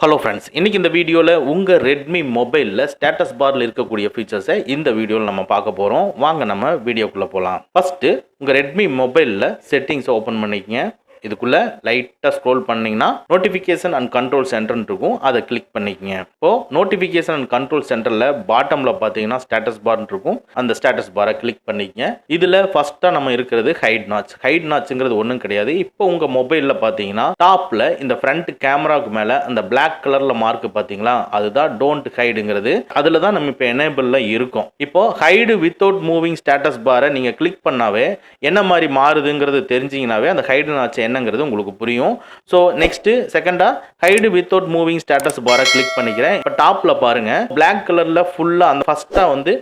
Hello friends, இன்றைக்கி இந்த வீடியோவில் உங்கள் ரெட்மி மொபைலில் ஸ்டேட்டஸ் பாரில் இருக்கக்கூடிய ஃபீச்சர்ஸை இந்த வீடியோவில் நம்ம பார்க்க போகிறோம். வாங்க நம்ம வீடியோக்குள்ளே போகலாம். ஃபஸ்ட்டு உங்கள் ரெட்மி மொபைலில் செட்டிங்ஸை ஓப்பன் பண்ணிக்கங்க. இதுக்குள்ளே லைட்டாக ஸ்க்ரோல் பண்ணிங்கன்னா நோட்டிஃபிகேஷன் அண்ட் கண்ட்ரோல் சென்டர்னு இருக்கும், அதை கிளிக் பண்ணிக்கங்க. இப்போது நோட்டிஃபிகேஷன் அண்ட் கண்ட்ரோல் சென்டரில் பாட்டமில் பார்த்தீங்கன்னா ஸ்டேட்டஸ் பார்னு இருக்கும், அந்த ஸ்டேட்டஸ் பாரை கிளிக் பண்ணிக்கங்க. இதில் ஃபஸ்ட்டாக நம்ம இருக்கிறது ஹைட் நாட்ச்ங்கிறது ஒன்றும் கிடையாது. இப்போ உங்கள் மொபைலில் பார்த்தீங்கன்னா டாப்பில் இந்த ஃப்ரண்ட் கேமராவுக்கு மேலே அந்த பிளாக் கலரில் மார்க் பார்த்தீங்களா, அதுதான் டோன்ட் ஹைடுங்கிறது. அதில் தான் நம்ம இப்போ எனேபிளில் இருக்கோம். இப்போ ஹைடு வித்தவுட் மூவிங் ஸ்டேட்டஸ் பாரை நீங்கள் கிளிக் பண்ணாவே என்ன மாதிரி மாறுதுங்கிறது தெரிஞ்சிங்கனாவே அந்த ஹைடு நாட்ச் என்னங்கிறது உங்களுக்கு புரியும். ஸோ நெக்ஸ்ட் செகண்டா ஹைடு வித்தவுட் மூவிங் ஸ்டேட்டஸ் பாரை கிளிக் பண்ணிக்கிறேன். இப்போ டாப்பில் பாருங்க பிளாக் கலரில் ஃபுல்லாக அந்த ஃபஸ்ட்டாக வந்து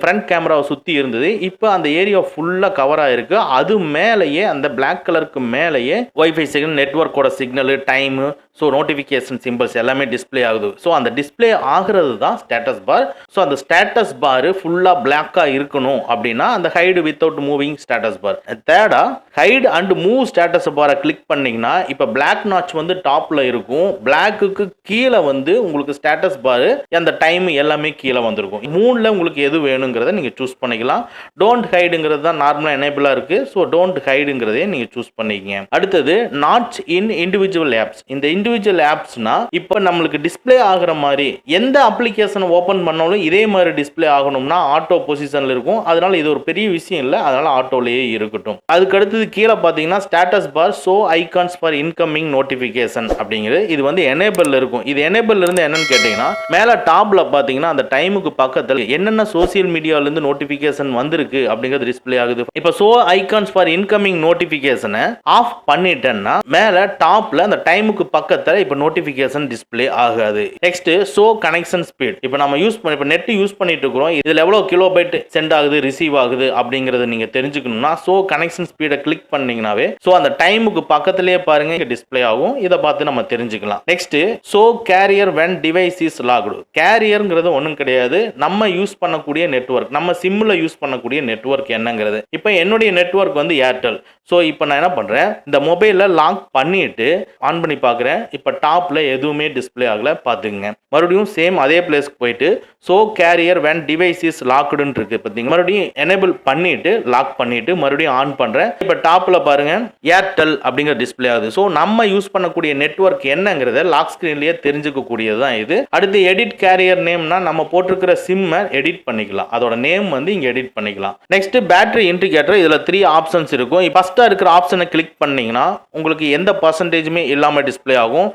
ஃப்ரண்ட் கேமராவை சுற்றி இருந்தது. இப்போ அந்த ஏரியா ஃபுல்லாக கவர் ஆகிருக்கு. அது மேலேயே அந்த பிளாக் கலருக்கு மேலேயே வைஃபை சிக்னல், நெட்ஒர்க்கோட signal, time, so notification symbols எல்லாமே டிஸ்பிளே ஆகுது. ஸோ அந்த டிஸ்பிளே ஆகிறது தான் ஸ்டேட்டஸ் பார். ஸோ அந்த ஸ்டேட்டஸ் பார் ஃபுல்லாக பிளாக்காக இருக்கணும் அப்படின்னா அந்த hide without moving status bar. தேர்டா ஹைடு அண்ட் மூவ் ஸ்டேட்டஸ் பாரை கிளிக் பண்ணிங்கன்னா இப்போ பிளாக் நாட்ச் வந்து டாப்பில் இருக்கும். பிளாக்குக்கு கீழே வந்து உங்களுக்கு ஸ்டேட்டஸ் பார் அந்த டைம் எல்லாமே கீழே வந்திருக்கும். மூணில் உங்களுக்கு எது வேணுங்கிறத நீங்கள் சூஸ் பண்ணிக்கலாம். டோன்ட் ஹைடுங்கிறது தான் நார்மலாக எனேபிளாக இருக்குது. ஸோ டோன்ட் ஹைடுங்கிறதே நீங்கள் சூஸ் பண்ணிக்கங்க. அடுத்தது நாட்ச் இன் இண்டிவிஜுவல் ஆப்ஸ். இந்த இண்டிவிஜுவல் ஆப்ஸ்னா இப்போ நம்மளுக்கு டிஸ்பிளே ஆகிற மாதிரி எந்த அப்ளிகேஷனை ஓப்பன் பண்ணாலும் இதே மாதிரி டிஸ்பிளே ஆகணும்னா ஆட்டோ பொசிஷனில் இருக்கும். அதனால இது ஒரு பெரிய விஷயம் இல்லை, அதனால ஆட்டோலேயே இருக்கட்டும். அதுக்கு அடுத்தது கீழே பார்த்தீங்கன்னா status bar show icons for incoming notification அப்படிங்கிறது இது வந்து எனேபிள் இருக்கும். இது எனேபிள் இருந்து என்னன்னு கேட்டீங்கன்னா மேலே டாப்ல பார்த்தீங்கன்னா அந்த டைமுக்கு பக்கத்தில் என்னென்ன சோசியல் மீடியாவிலிருந்து நோட்டிஃபிகேஷன் வந்திருக்கு அப்படிங்கிறது டிஸ்பிளே ஆகுது. இப்போ ஷோ ஐகான்ஸ் ஃபார் இன்கமிங் நோட்டிஃபிகேஷனை ஆஃப் பண்ணிட்டேன்னா மேலே டாப்ல அந்த டைமுக்கு பக்கத்தில் இப்போ நோட்டிஃபிகேஷன் டிஸ்பிளே ஆகாது. Next show connection speed. இப்போ நம்ம இப்போ நெட் யூஸ் பண்ணிட்டு இருக்கிறோம், இதில் எவ்வளோ கிலோபைட் சென்ட் ஆகுது, ரிசீவ் ஆகுது அப்படிங்கிறத நீங்க தெரிஞ்சுக்கணும்னா ஷோ கனெக்ஷன் ஸ்பீடை கிளிக் பண்ணீங்கன்னாவே ஸோ அந்த டைமுக்கு பக்கத்திலேயே பாருங்க டிஸ்பிளே ஆகும். இதை பார்த்து நம்ம தெரிஞ்சுக்கலாம். Next show carrier when device is locked. கேரியர்ங்கிறது ஒன்றும் கிடையாது, நம்ம யூஸ் பண்ணக்கூடிய நெட்வொர்க், நம்ம சிம்ல யூஸ் பண்ணக்கூடிய நெட்வொர்க் என்னங்கிறது. இப்போ என்னுடைய நெட்வொர்க் வந்து ஏர்டெல். ஸோ இப்போ நான் என்ன பண்றேன், இந்த மொபைலை லாக் பண்ணிட்டு ஆன் பண்ணி பார்க்குறேன். இப்போ டாப்ல எதுவுமே டிஸ்பிளே ஆகல, பார்த்துங்க. மறுபடியும் சேம் அதே பிளேஸ்க்கு போயிட்டு show carrier when device is லாக்டுன்னு இருக்கு பார்த்தீங்க. மறுபடியும் எனேபிள் பண்ணிட்டு லாக் பண்ணிட்டு மறுபடியும் ஆன் பண்றேன். இப்போ டாப்ல பாருங்க ஏர்டெல் அப்படிங்கிற டிஸ்பிளே ஆகுது. ஸோ நம்ம யூஸ் பண்ணக்கூடிய நெட்வொர்க் என்னங்கிறத லாக் ஸ்கிரீன்லயே தெரிஞ்சுக்க கூடியதுதான் இது. அடுத்து எடிட் கேரியர் நேம்னா நம்ம போட்டிருக்கிற சிம்மை எடிட் பண்ணிக்கலாம், அதோட நேம் வந்து இங்க எடிட் பண்ணிக்கலாம். Next battery indicator. இதுல 3 ஆப்ஷன்ஸ் இருக்கும். ஃபர்ஸ்டா இருக்கிற ஆப்ஷனை கிளிக் பண்ணீங்கன்னா உங்களுக்கு எந்த பர்சன்டேஜுமே இல்லாம டிஸ்பிளே ஆகும்.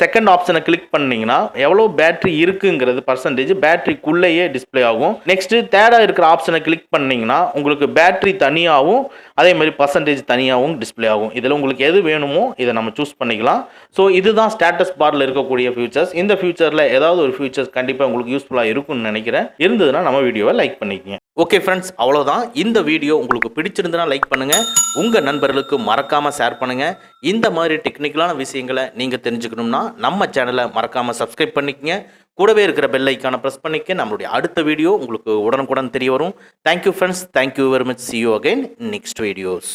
செகண்ட் ஆப்ஷனை கிளிக் பண்ணீங்கன்னா எவ்வளவு பேட்டரி இருக்குங்கிறது பர்சன்டேஜ் பேட்டரிக்குள்ளேயே டிஸ்பிளே ஆகும். நெக்ஸ்ட் தேர்டா இருக்கிற ஆப்ஷனை கிளிக் பண்ணீங்கன்னா உங்களுக்கு பேட்டரி தனியாகவும் அதே மாதிரி பர்சன்டேஜ் தனியாகவும் டிஸ்பிளே ஆகும். இதில் உங்களுக்கு எது வேணுமோ இதை நம்ம சூஸ் பண்ணிக்கலாம். ஸோ இதுதான் ஸ்டேட்டஸ் பார்ல இருக்கக்கூடிய ஃபியூச்சர்ஸ். இந்த ஃபியூச்சரில் ஏதாவது ஒரு ஃபியூச்சர்ஸ் கண்டிப்பாக உங்களுக்கு யூஸ்ஃபுல்லாக இருக்கும்னு நினைக்கிறேன். இருந்ததுன்னா நம்ம வீடியோவை லைக் பண்ணிக்கங்க. ஓகே ஃப்ரெண்ட்ஸ், அவ்வளோதான். இந்த வீடியோ உங்களுக்கு பிடிச்சிருந்தனா லைக் பண்ணுங்க, உங்க நண்பர்களுக்கு மறக்காம ஷேர் பண்ணுங்க. இந்த மாதிரி டெக்னிக்கலான விஷயங்களை நீங்க தெரிஞ்சுக்கணும்னா நம்ம சேனலை மறக்காம சப்ஸ்கிரைப் பண்ணிக்கங்க. கூடவே இருக்கிற பெல் ஐக்கானை ப்ரெஸ் பண்ணிக்க நம்மளுடைய அடுத்த வீடியோ உங்களுக்கு உடனுக்குடன் தெரிய வரும். Thank you friends, thank you very much. see you again in next videos.